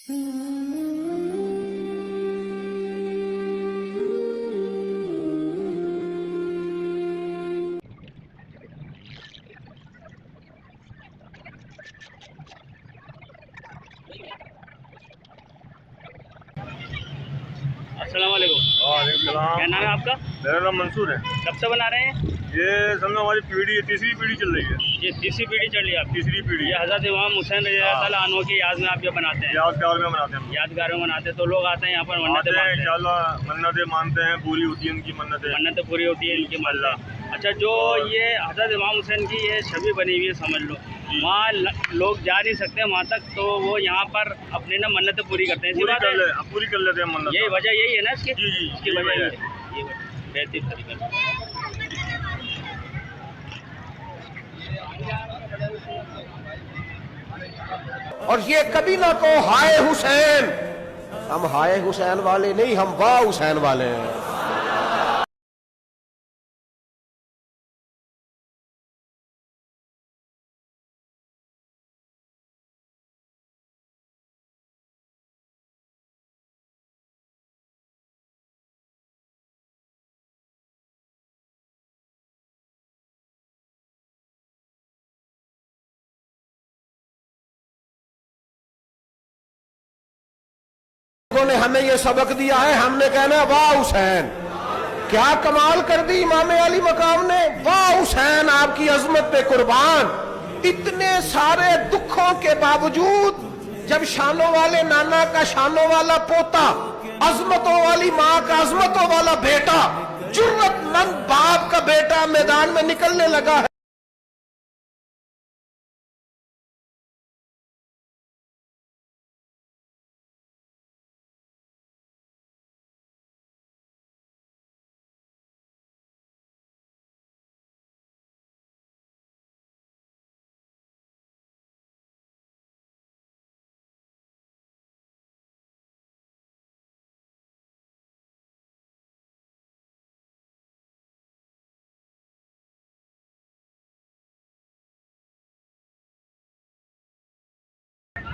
अस्सलाम वालेकुम। क्या नाम है आपका? मेरा नाम मंसूर है। कब से बना रहे हैं? ये समझो हमारी पीढ़ी तीसरी पीढ़ी चल रही है। ये तीसरी पीढ़ी चल रही है आपकी? तीसरी पीढ़ी। ये हज़रत इमाम हुसैन रज़ियल्लाहु ताला अन्हु की याद में आप ये बनाते हैं? यादगार में बनाते हैं। यादगार में बनाते हैं। तो लोग आते हैं यहाँ पर मन्नतें आते हैं मांगते हैं? इंशाल्लाह मन्नतें मानते हैं, पूरी होती है उनकी मन्नतें पूरी होती है इनकी मानला। अच्छा, जो ये हज़रत इमाम हुसैन की ये छवि बनी हुई है समझ लो, वहाँ लोग जा नहीं सकते वहाँ तक, तो वो यहाँ पर अपनी ना मन्नतें पूरी करते हैं। पूरी कर लेते हैं मन्नत। यही वजह यही है ना इसकी? जी जी, इसकी वजह ये बेहतरीन तरीका। और ये कभी ना को हाय हुसैन, हम हाय हुसैन वाले नहीं, हम वाह हुसैन वाले हैं। उन्होंने हमें ये सबक दिया है, हमने कहना वाह हुसैन। क्या कमाल कर दी इमाम अली मकाम ने, वाह हुसैन आपकी अजमत पे कुर्बान। इतने सारे दुखों के बावजूद जब शानों वाले नाना का शानों वाला पोता, अजमतों वाली माँ का अजमतों वाला बेटा, जुर्रतमंद बाप का बेटा मैदान में निकलने लगा है,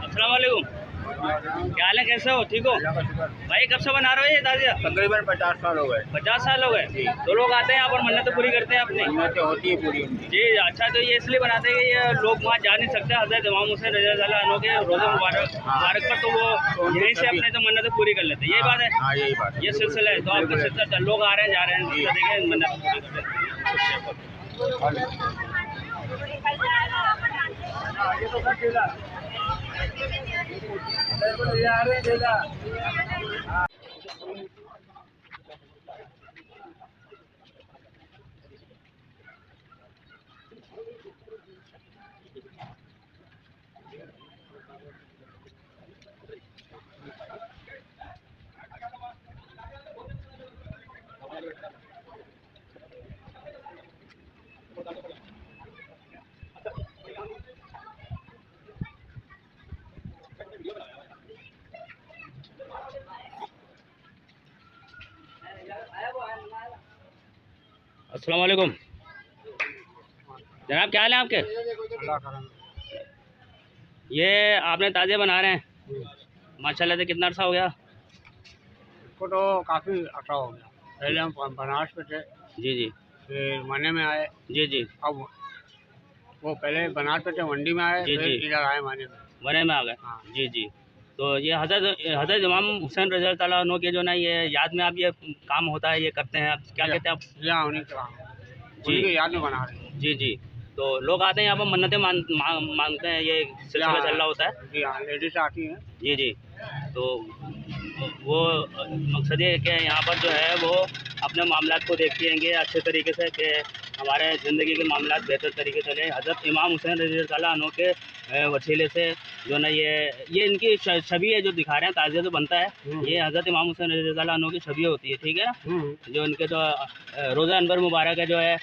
अस्सलाम वालेकुम। क्या हाल है, कैसे हो? ठीक हो भाई? कब से बना रहे हो ये ताजिया? तकरीबन 50 साल हो गए। 50 साल हो गए। तो लोग आते हैं यहाँ पर मन्नतें पूरी करते हैं अपनी? मन्नतें होती है पूरी उनकी। जी अच्छा, तो ये इसलिए बनाते हैं कि ये लोग वहाँ जा नहीं सकते हज़रत इमाम हुसैन रज़ियल्लाहु अन्हु के रोज़े मुबारक पर, तो वो यहीं से अपने तो मन्नतें पूरी कर लेते हैं। यही बात है? हाँ यही बात। ये सिलसिला है। तो आपका सिलसिला लोग आ रहे हैं जा रहे हैं, देखिए मन्नत पूरी कर रहे हैं। अस्सलाम वालेकुम जनाब, क्या हाल है आपके? ये आपने ताज़े बना रहे हैं माशाल्लाह से, कितना अर्सा हो गया? को तो काफ़ी अच्छा हो गया। पहले हम बनारस पे थे, जी जी, फिर माने में आए। जी जी, अब वो पहले बनारस पे थे, मंडी में आए, जी फिर जी, इधर आए माने में। बने में आ गए। हाँ। जी जी, तो ये हज़रत इमाम हुसैन रज़ियल्लाहु ताला अन्हु के जो ना ये याद में आप ये काम होता है, ये करते हैं आप, क्या कहते हैं आप? यहाँ उन्हीं की याद में बना रहे हैं। जी जी, तो लोग आते हैं यहाँ पर मन्नतें मांगते हैं, ये सिलसिला चल रहा होता है? जी हाँ, लेडीज आती हैं। जी जी, तो वो मकसद ये है कि यहाँ पर जो है वो अपने मामलात को देखती हैं कि अच्छे तरीके से, कि हमारे ज़िंदगी के मामलात बेहतर तरीके से चले। हज़रत इमाम हुसैन रज़ियल्लाहु अन्हु के वसीले से जो ना ये इनकी छवि है जो दिखा रहे हैं, ताज़िया जो बनता है, ये हज़रत इमाम हुसैन रज़ियल्लाहु अन्हु की छवि होती है, ठीक है ना? जो इनके जो रोज़ा अनवर मुबारक है जो है,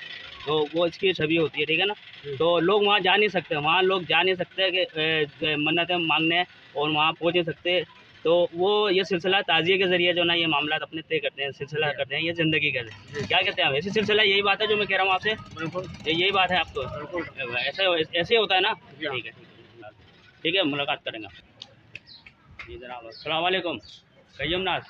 तो वो इसकी छवि होती है, ठीक है ना? तो लोग वहाँ जा नहीं सकते, वहाँ लोग जा नहीं सकते कि मन्नतें मांगने, और वहाँ पहुँच नहीं सकते। तो वो ये सिलसिला ताज़िए के ज़रिए जो ना ये मामला अपने तय करते हैं, सिलसिला करते हैं, ये ज़िंदगी का क्या कहते हैं आप? ऐसी सिलसिला यही बात है जो मैं कह रहा हूँ आपसे? बिल्कुल यही बात है आपको? ऐसे होता है ना? ठीक है, ठीक है, मुलाकात करेंगे। जी जनाब, अस्सलाम वालेकुम। कय्युम नास,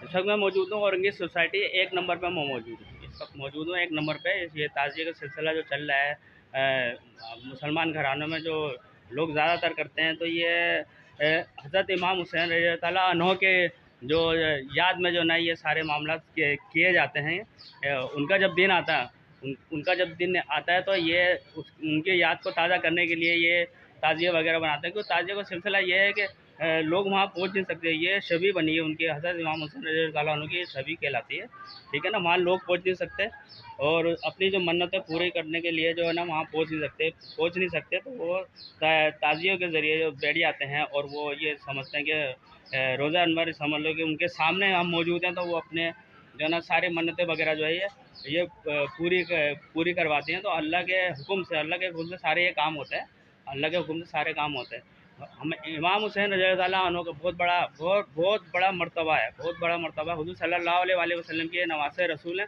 इस वक्त मैं मौजूद हूँ औरंगज़ेब सोसाइटी 1 नंबर पे मैं मौजूद हूँ। इस वक्त मौजूद हूँ 1 नंबर पे। ये ताज़िए का सिलसिला जो चल रहा है मुसलमान घरानों में जो लोग ज़्यादातर करते हैं, तो ये हज़रत इमाम हुसैन रज़ी अल्लाह ताला अन्हो के जो याद में जो ना ये सारे मामला किए जाते हैं। उनका जब दिन आता है उनका जब दिन आता है तो ये उनके याद को ताज़ा करने के लिए ये ताज़िए वगैरह बनाते हैं। क्योंकि ताज़िए का सिलसिला ये है कि लोग वहाँ पहुँच नहीं सकते। ये शबी बनी है उनके, हज़रत इमाम हुसैन रज़ी अल्लाह ताला अन्हु की शबी कहलाती है, ठीक है ना। वहाँ लोग पहुँच नहीं सकते और अपनी जो मन्नतें पूरी करने के लिए जो है ना वहाँ पहुँच नहीं सकते। तो वो ताज़ियों के ज़रिए जो बैठ जाते हैं और वो ये समझते हैं कि रोज़ा अनवर समझ लो कि उनके सामने हम मौजूद हैं, तो वो अपने जो है ना सारी मन्नतें वगैरह जो है ये पूरी करवाती हैं। तो अल्लाह के हुक्म से सारे ये काम होते हैं, अल्लाह के हुक्म से सारे काम होते हैं। हम इमाम हुसैन रज़ी अल्लाह ताला अन्हु का बहुत बड़ा मर्तबा है, बहुत बड़ा मर्तबा। हुज़ूर सल्लल्लाहु अलैहि वसल्लम के नवासे रसूल हैं।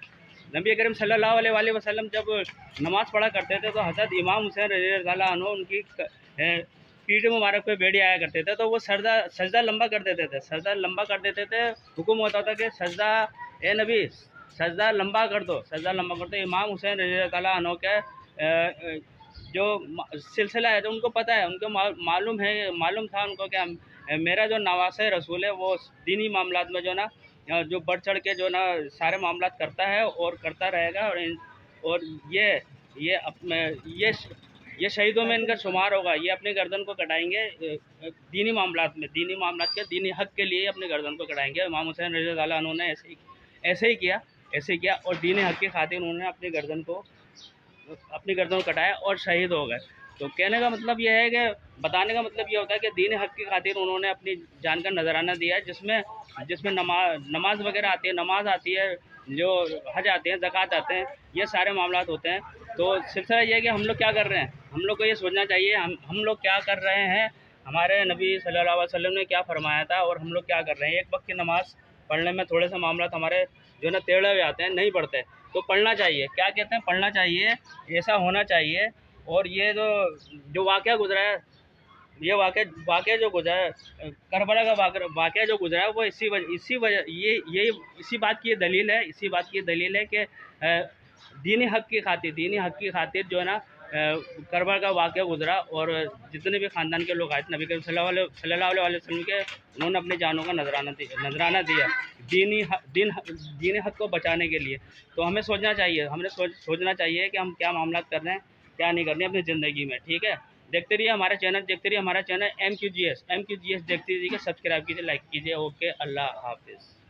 नबी करीम सल्लल्लाहु अलैहि वसल्लम जब नमाज़ पढ़ा करते थे तो हज़रत इमाम हुसैन रज़ी अल्लाह ताला अन्हु उनकी पीठ मुबारक पे बैठ आया करते थे, तो वो सजदा लंबा कर देते थे। हुक्म होता था कि सजदा, ए नबी सजदा लंबा कर दो, सजदा लंबा कर दो। इमाम हुसैन रज़ी अल्लाह ताला अन्हु के जो सिलसिला है, तो उनको पता है, उनको मालूम था उनको कि मेरा जो नवासे रसूल है वो दीनी मामलात में जो ना जो बढ़ चढ़ के जो ना सारे मामलात करता है और करता रहेगा। और ये शहीदों में इनका शुमार होगा। ये अपनी गर्दन को कटाएंगे दीनी मामलात के दीनी हक़ के लिए अपनी गर्दन को कटाएंगे। इमाम हुसैन रज़ी अल्लाह अन्हु ने ऐसे ही किया और दीनी हक़ की खातिर उन्होंने अपनी गर्दन को कटाया और शहीद हो गए। तो कहने का मतलब ये है कि बताने का मतलब ये होता है कि दीन हक़ की खातिर उन्होंने अपनी जान का नजराना दिया है, जिसमें नमाज वगैरह आती है, नमाज आती है, जो हज आते हैं, ज़कात आते हैं, ये सारे मामलात होते हैं। तो सिलसिला ये है कि हम लोग क्या कर रहे हैं, हम लोग को ये सोचना चाहिए हम लोग क्या कर रहे हैं, हमारे नबी सल्लल्लाहु अलैहि वसल्लम ने क्या फरमाया था और हम लोग क्या कर रहे हैं। एक वक्त की नमाज़ पढ़ने में थोड़े से मामलात हमारे जो ना टेढ़े हुए आते हैं, नहीं पढ़ते, तो पढ़ना चाहिए। क्या कहते हैं, पढ़ना चाहिए, ऐसा होना चाहिए। और ये जो वाक़या गुजरा है, ये वाक़या जो गुजरा है, करबला का वाक़या जो गुजरा है, वो इसी बात की दलील है कि दीनी हक़ की खातिर जो है ना करबला का वाक़या गुजरा और जितने भी ख़ानदान के लोग आए थे, नबी करीम सल्लल्लाहु अलैहि वसल्लम के, उन्होंने अपनी जानों का नजराना दिया दीनी हक़ को बचाने के लिए। तो हमें सोचना चाहिए कि हम क्या मामलात कर रहे हैं, क्या नहीं कर रहे हैं अपनी ज़िंदगी में, ठीक है। देखते रहिए हमारा चैनल MQGS देखते रहिए, सब्सक्राइब कीजिए, लाइक कीजिए। ओके, अल्लाह हाफिज़।